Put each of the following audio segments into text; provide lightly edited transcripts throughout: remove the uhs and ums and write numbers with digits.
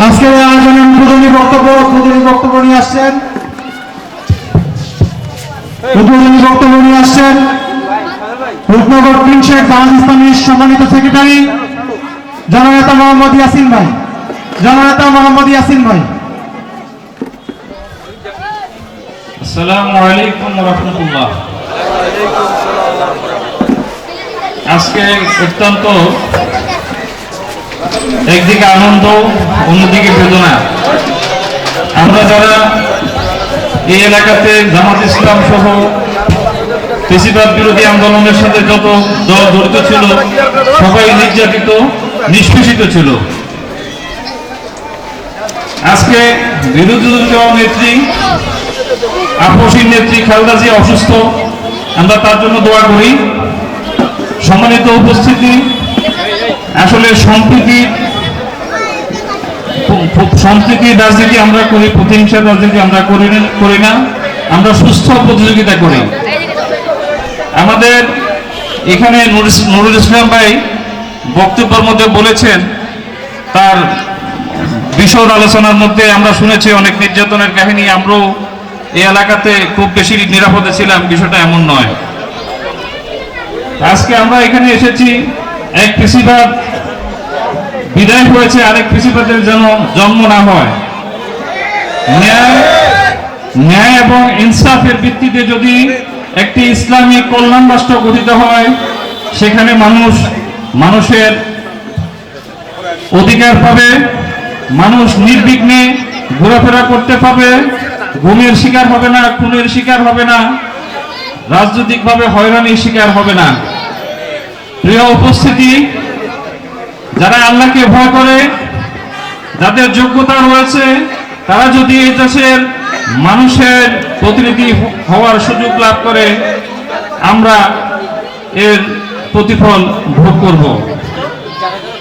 আজকের আয়োজনের উদ্বোধনী বক্তব্য নিয়ে আসছেন রূপনগর প্রিন্সের জামাত ইসলামীর সম্মানিত সেক্রেটারি জননেতা মোহাম্মদ ইয়াসিন ভাই। আসসালামু আলাইকুম ওয়া রাহমাতুল্লাহ। আজকে অত্যন্ত একদিকে আনন্দ, অন্যদিকে বেদনা। আমরা যারা এই এলাকাতে জামাত ইসলাম সহ ফ্যাসিবাদ বিরোধী আন্দোলনের সাথে যত দল জড়িত ছিল, সবাই নির্যাতিত, নিষ্পেষিত ছিল। আজকে বিরোধী দলীয় নেত্রী, আপসী নেত্রী খালেদা জিয়া অসুস্থ, আমরা তার জন্য দোয়া করি। সম্মানিত উপস্থিতি, আসলে সম্প্রীতির রাজনীতি আমরা করি, প্রতিহিংসার রাজনীতি আমরা করি না, আমরা সুস্থ প্রতিযোগিতা করি। আমাদের এখানে নুরুল ইসলাম ভাই বক্তব্যের মধ্যে বলেছেন, তার বিশদ আলোচনার মধ্যে আমরা শুনেছি অনেক নির্যাতনের কাহিনী। আমরাও এই এলাকাতে খুব বেশি নিরাপদে ছিলাম, বিষয়টা এমন নয়। আজকে আমরা এখানে এসেছি, এক ফ্যাসিবাদ বিদায় হয়েছে, আরেক ফ্যাসিবাদের যেন জন্ম না হয়। ন্যায় এবং ইনসাফের ভিত্তিতে যদি একটি ইসলামী কল্যাণ রাষ্ট্র গঠিত হয়, সেখানে মানুষের অধিকার পাবে, মানুষ নির্বিঘ্নে ঘোরাফেরা করতে পাবে, গুমের শিকার হবে না, খুনের শিকার হবে না, রাজনৈতিকভাবে হয়রানির শিকার হবে না। প্রিয় উপস্থিতি, যারা আল্লাহকে ভয় করে, যাদের যোগ্যতা রয়েছে, তারা যদি এই দেশের মানুষের প্রতিনিধি হওয়ার সুযোগ লাভ করে, আমরা এর প্রতিফল ভোগ করব।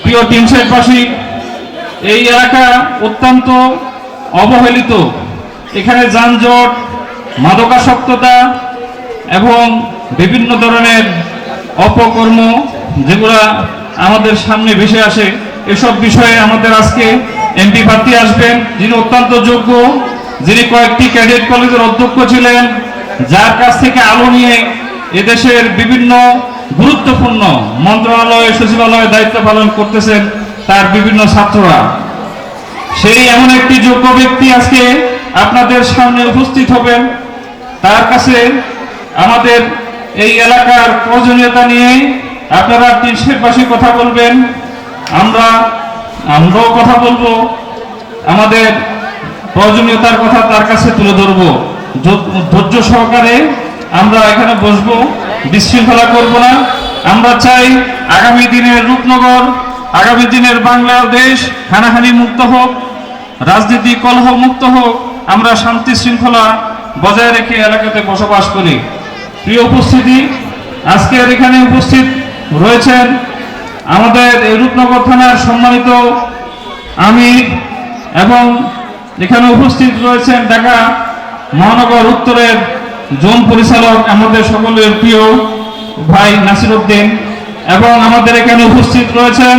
প্রিয় টিনশেরবাসী, এই এলাকা অত্যন্ত অবহেলিত। এখানে যানজট, মাদকাসক্ততা এবং বিভিন্ন ধরনের অপকর্ম যেগুলা আমাদের সামনে ভেসে আসে, এসব বিষয়ে আমাদের আজকে এমপি প্রার্থী আসবেন, যিনি অত্যন্ত যোগ্য, যিনি কয়েকটি ক্যাডেট কলেজের অধ্যক্ষ ছিলেন, যার কাছ থেকে আলো নিয়ে এদেশের বিভিন্ন গুরুত্বপূর্ণ মন্ত্রণালয়, সচিবালয়ে দায়িত্ব পালন করতেছেন তার বিভিন্ন ছাত্ররা। সেই এমন একটি যোগ্য ব্যক্তি আজকে আপনাদের সামনে উপস্থিত হবেন। তার কাছে আমাদের এই এলাকার প্রয়োজনীয়তা নিয়ে আপনারা টিনশেরবাসী কথা বলবেন, আমরাও কথা বলবো, আমাদের প্রয়োজনীয়তার কথা তার কাছে তুলে ধরবো। ধৈর্য সহকারে আমরা এখানে বসবো, বিশৃঙ্খলা করব না। আমরা চাই আগামী দিনের রূপনগর, আগামী দিনের বাংলাদেশ হানাহানি মুক্ত হোক, রাজনীতি কলহ মুক্ত হোক, আমরা শান্তি শৃঙ্খলা বজায় রেখে এলাকাতে বসবাস করি। প্রিয় উপস্থিতি, আজকের এখানে উপস্থিত রয়েছেন আমাদের রূপনগর থানার সম্মানিত আমির, এবং এখানে উপস্থিত রয়েছেন ঢাকা মহানগর উত্তরের জোন পরিচালক আমাদের সকলের প্রিয় ভাই নাসির উদ্দিন, এবং আমাদের এখানে উপস্থিত রয়েছেন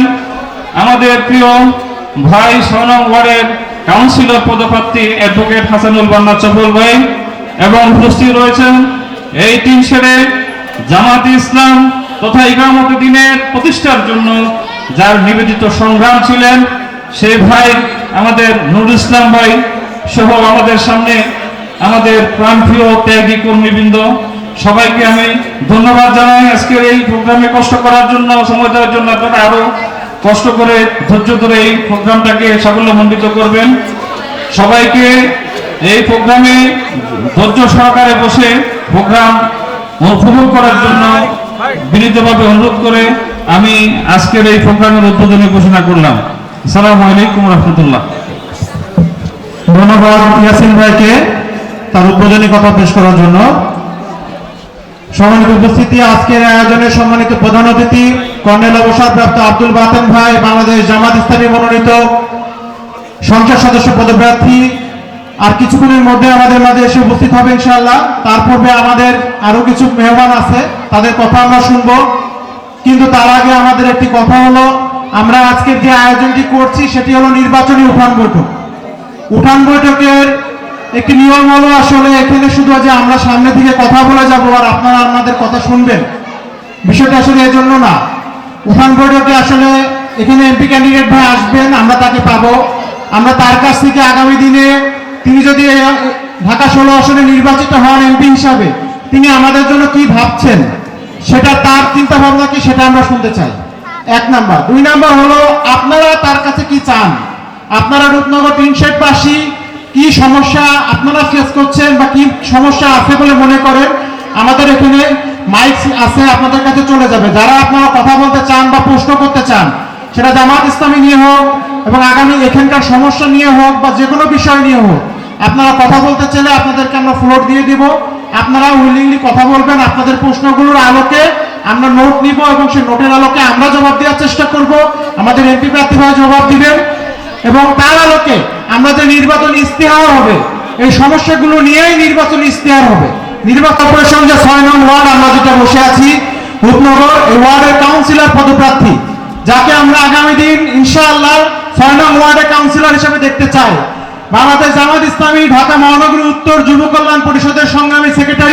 আমাদের প্রিয় ভাই ৬ নং ওয়ার্ডের কাউন্সিলর পদপ্রার্থী অ্যাডভোকেট হাসানুল বান্না চপল ভাই, এবং উপস্থিত রয়েছেন এই টিনশেরে জামাত ইসলাম তথা ইকামতে দ্বীনের প্রতিষ্ঠার জন্য যার নিবেদিত সংগ্রাম ছিলেন সেই ভাই আমাদের নুরুল ইসলাম ভাই সহ আমাদের সামনে আমাদের প্রাণপ্রিয় ত্যাগী কর্মীবৃন্দ, সবাইকে আমি ধন্যবাদ জানাই আজকের এই প্রোগ্রামে কষ্ট করার জন্য, সময় দেওয়ার জন্য। আপনারা আরো কষ্ট করে ধৈর্য ধরে এই প্রোগ্রামটাকে সাফল্যমণ্ডিত করবেন। সবাইকে এই প্রোগ্রামে ধৈর্য সহকারে বসে প্রোগ্রাম উপভোগ করার জন্য বিনীতভাবে অনুরোধ করে আমি আজকের এই প্রোগ্রামের উদ্বোধনী ঘোষণা করলাম। আসসালামু আলাইকুম রহমতুল্লাহ। ধন্যবাদ ইয়াসিন ভাইকে তার উদ্বোধনী কথা পেশ করার জন্য। সম্মানিত উপস্থিতি, আজকের আয়োজনের সম্মানিত প্রধান অতিথি কর্নেল অবসরপ্রাপ্ত আব্দুল বাতেন ভাই, বাংলাদেশ জামাত ইসলামী মনোনীত সংসদ সদস্য পদপ্রার্থী, আর কিছুক্ষণের মধ্যে আমাদের মাঝে এসে উপস্থিত হবে ইনশাআল্লাহ। তার পূর্বে আমাদের আরো কিছু মেহমান আছে, তাদের কথা আমরা শুনবো, কিন্তু তার আগে আমাদের একটি কথা হলো, আমরা আজকের যে আয়োজনটি করছি সেটি হলো নির্বাচনী উঠান বৈঠক। উঠান বৈঠকের একটি নিয়ম হলো আসলে এখানে শুধু যে আমরা সামনে থেকে কথা বলে যাব আর আপনারা আমাদের কথা শুনবেন, বিষয়টা আসলে এজন্য না। উঠান বৈঠকে আসলে এখানে এমপি ক্যান্ডিডেট ভাই আসবেন, আমরা তাকে পাবো, আমরা তার কাছ থেকে আগামী দিনে তিনি যদি ঢাকা 16 আসনে নির্বাচিত হন এমপি হিসাবে তিনি আমাদের জন্য কি ভাবছেন, সেটা তার চিন্তা ভাবনা কি সেটা আমরা শুনতে চাই। 1 নাম্বার। 2 নাম্বার হলো আপনারা তার কাছে কি চান, আপনারা রূপনগর 3 কি সমস্যা আপনারা ফেস করছেন বা কি সমস্যা আছে বলে মনে করেন, আমাদের এখানে মাইক আছে, আপনাদের কাছে চলে যাবে। যারা আপনারা কথা বলতে চান বা প্রশ্ন করতে চান, সেটা জামাত ইসলামী নিয়ে হোক এবং আগামী এখানকার সমস্যা নিয়ে হোক বা যে কোনো বিষয় নিয়ে হোক, আপনারা কথা বলতে চাইলে আপনাদেরকে আমরা ফ্লোর দিয়ে দিব, আপনারা উইলিংলি কথা বলবেন। আপনাদের প্রশ্নগুলোর আলোকে আমরা নোট নিব এবং সেই নোটের আলোকে আমরা জবাব দেওয়ার চেষ্টা করব, আমাদের এমপি প্রার্থী ভাই জবাব দিবেন এবং তার আলোকে আমরা যে নির্বাচনী ইশতেহার হবে এই সমস্যাগুলো নিয়েই নির্বাচনী ইশতেহার হবে। নির্বাচন কর্পোরেশন যে 6 নং ওয়ার্ড আমরা যেটা বসে আছি রূপনগর, এই ওয়ার্ডের কাউন্সিলর পদপ্রার্থী যাকে আমরা আগামী দিন ইনশাআল্লাহ 6 নং ওয়ার্ডের কাউন্সিলর হিসেবে দেখতে চাই। বাংলাদেশ জামাত ইসলামী ঢাকা মহানগরী উত্তর যুব কল্যাণ পরিষদের সংগ্রামী সেক্রেটারি